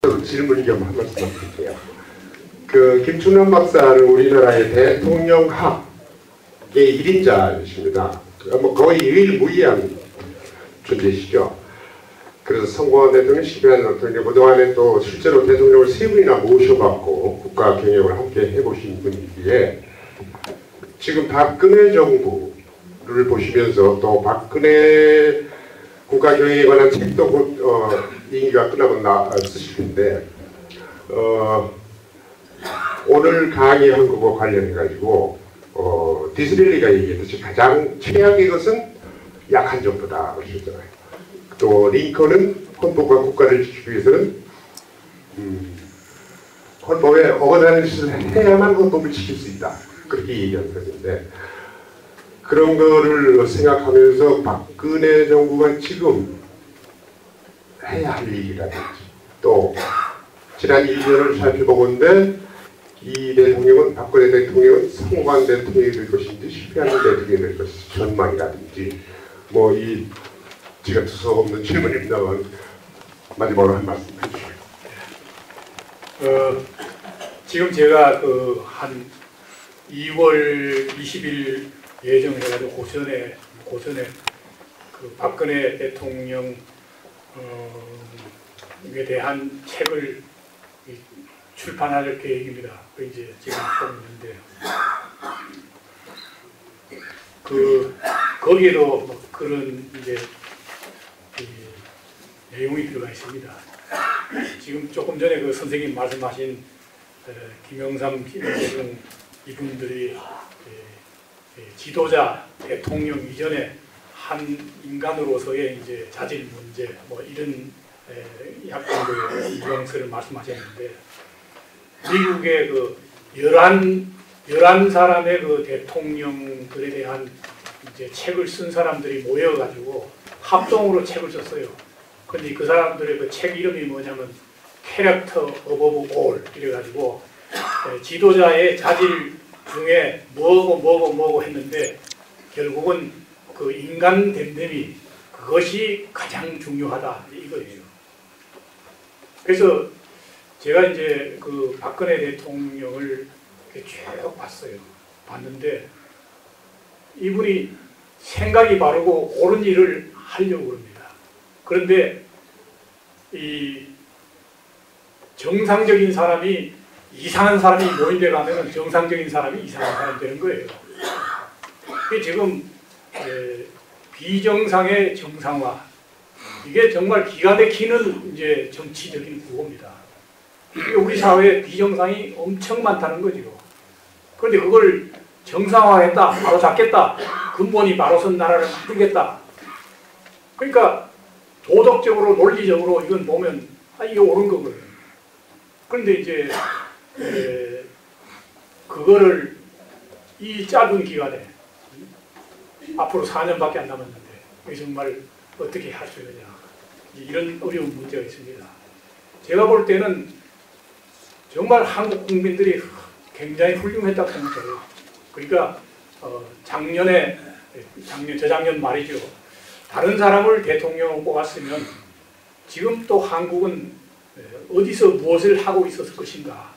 질문 겸 한 말씀 드릴게요. 김충남 박사는 우리나라의 대통령학의 1인자이십니다. 거의 유일무이한 존재시죠. 그래서 성공한 대통령, 실패한 대통령, 그동안에 또 실제로 대통령을 3분이나 모셔봤고 국가 경영을 함께 해보신 분이기에 지금 박근혜 정부를 보시면서 또 박근혜 국가 경영에 관한 책도 곧 임기가 끝나고 쓰실 텐데 오늘 강의한 것과 관련해가지고 디스렐리가 얘기했듯이 가장 최악의 것은 약한 정부다 그러셨잖아요. 또 링컨은 헌법과 국가를 지키기 위해서는 헌법에 어긋나는 짓을 해야만 헌법을 지킬 수 있다. 그렇게 얘기한 것인데 그런 거를 생각하면서 박근혜 정부가 지금 해야 할 일이라든지 또 지난 1년을 살펴보건데 이 대통령은 박근혜 대통령은 성공한 대통령이 될 것인지 실패하는 대통령이 될 것인지 전망이라든지 뭐 이 제가 두서없는 질문입니다만 마지막으로 한 말씀 해주시죠. 지금 제가 한 2월 20일 예정을 해가지고 고전에 박근혜 대통령에 대한 책을 출판할 계획입니다. 이제 지금 하고 있는데 거기에도 뭐 그런 이제 내용이 들어가 있습니다. 지금 조금 전에 선생님 말씀하신 김영삼, 김대중 이분들이 지도자, 대통령 이전에 한 인간으로서의 이제 자질 문제 뭐 이런 약간의 뉘앙스를 말씀하셨는데 미국의 11사람의 대통령들에 대한 이제 책을 쓴 사람들이 모여가지고 합동으로 책을 썼어요. 근데 그 사람들의 책 이름이 뭐냐면 캐릭터 어버브 올 이래가지고 지도자의 자질 중에 뭐고 했는데 결국은 인간 됨됨이 그것이 가장 중요하다 이거예요. 그래서 제가 이제 박근혜 대통령을 쭉 봤는데 이분이 생각이 바르고 옳은 일을 하려고 합니다. 그런데 이 정상적인 사람이 이상한 사람이 모임에 가면 정상적인 사람이 이상한 사람이 되는 거예요. 이게 지금 비정상의 정상화 이게 정말 기가 막히는 이제 정치적인 구호입니다. 우리 사회에 비정상이 엄청 많다는 거죠. 그런데 그걸 정상화했다, 바로 잡겠다, 근본이 바로 선 나라를 만들겠다. 그러니까 도덕적으로 논리적으로 이건 보면 이게 옳은 거거든요. 그런데 이제 그거를 이 짧은 기간에 앞으로 4년밖에 안 남았는데 정말 어떻게 할 수 있느냐 이런 어려운 문제가 있습니다. 제가 볼 때는 정말 한국 국민들이 굉장히 훌륭했다고 생각해요. 그러니까 저작년 말이죠. 다른 사람을 대통령으로 뽑았으면 지금 또 한국은 어디서 무엇을 하고 있었을 것인가.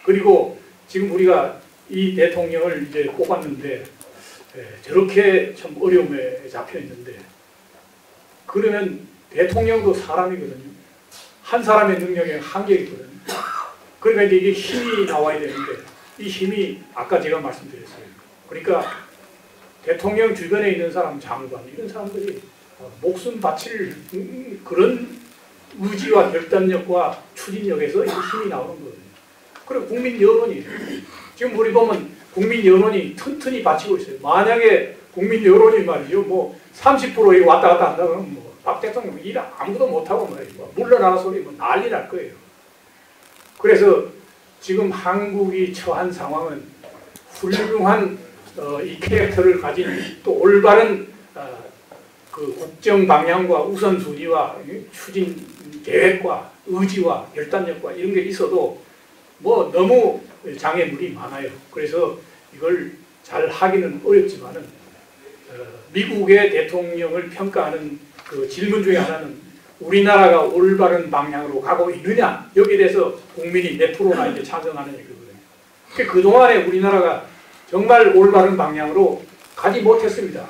그리고 지금 우리가 이 대통령을 이제 뽑았는데 저렇게 참 어려움에 잡혀 있는데 그러면 대통령도 사람이거든요. 한 사람의 능력에 한계가 있거든요. 그러니까 이게 힘이 나와야 되는데 이 힘이 아까 제가 말씀드렸어요. 그러니까 대통령 주변에 있는 사람, 장관 이런 사람들이 목숨 바칠 그런 의지와 결단력과 추진력에서 이 힘이 나오는 거예요. 그리고 국민 여론이 지금 우리 보면 국민 여론이 튼튼히 받치고 있어요. 만약에 국민 여론이 말이죠, 뭐 30%에 왔다 갔다 한다 그러면 뭐 박 대통령 일 아무도 못하고 말이죠. 물러나라 소리 뭐 난리 날 거예요. 그래서 지금 한국이 처한 상황은 훌륭한 이 캐릭터를 가진 또 올바른 국정 방향과 우선순위와 추진 계획과 의지와 결단력과 이런 게 있어도 뭐 너무 장애물이 많아요. 그래서 이걸 잘 하기는 어렵지만은 미국의 대통령을 평가하는 질문 중에 하나는 우리나라가 올바른 방향으로 가고 있느냐 여기에 대해서 국민이 몇 프로나 이제 찬성하느냐 이거거든요. 그동안에 우리나라가 정말 올바른 방향으로 가지 못했습니다.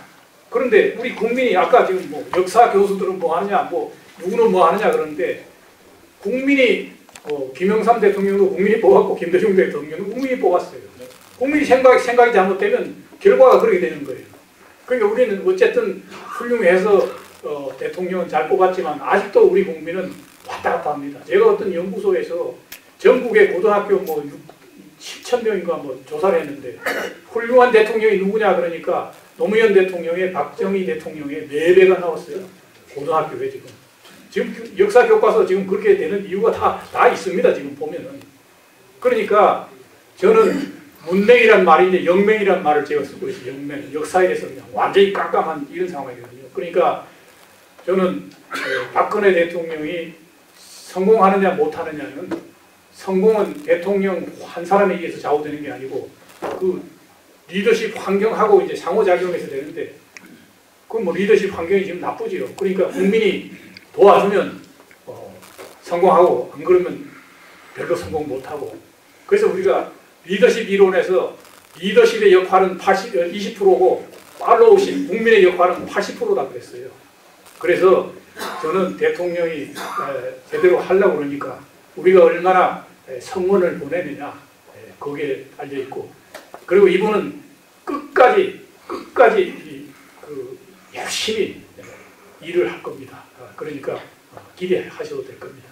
그런데 우리 국민이 아까 지금 뭐 역사 교수들은 뭐 하느냐 뭐 누구는 뭐 하느냐 그러는데 국민이 김영삼 대통령도 국민이 뽑았고 김대중 대통령도 국민이 뽑았어요. 국민이 생각이 잘못되면 결과가 그렇게 되는 거예요. 그러니까 우리는 어쨌든 훌륭해서 대통령은 잘 뽑았지만 아직도 우리 국민은 왔다 갔다 합니다. 제가 어떤 연구소에서 전국의 고등학교 뭐 7,000명인가 뭐 조사를 했는데 훌륭한 대통령이 누구냐 그러니까 노무현 대통령의 박정희 대통령의 4배가 나왔어요. 고등학교에 지금 역사 교과서 지금 그렇게 되는 이유가 다 있습니다. 지금 보면은. 그러니까 저는 문맹이란 말인데 영맹이란 말을 제가 쓰고 있어요. 영맹. 역사에 대해서 그냥 완전히 깜깜한 이런 상황이거든요. 그러니까 저는 박근혜 대통령이 성공하느냐 못하느냐는 성공은 대통령 한 사람에 의해서 좌우되는 게 아니고 그 리더십 환경하고 이제 상호작용해서 되는데 그 뭐 리더십 환경이 지금 나쁘지요. 그러니까 국민이 도와주면 성공하고 안 그러면 별로 성공 못하고 그래서 우리가 리더십 이론에서 리더십의 역할은 20%고 팔로우십 국민의 역할은 80%다 그랬어요. 그래서 저는 대통령이 제대로 하려고 그러니까 우리가 얼마나 성원을 보내느냐 거기에 달려 있고 그리고 이분은 끝까지 열심히 일을 할 겁니다. 그러니까 기대하셔도 될 겁니다.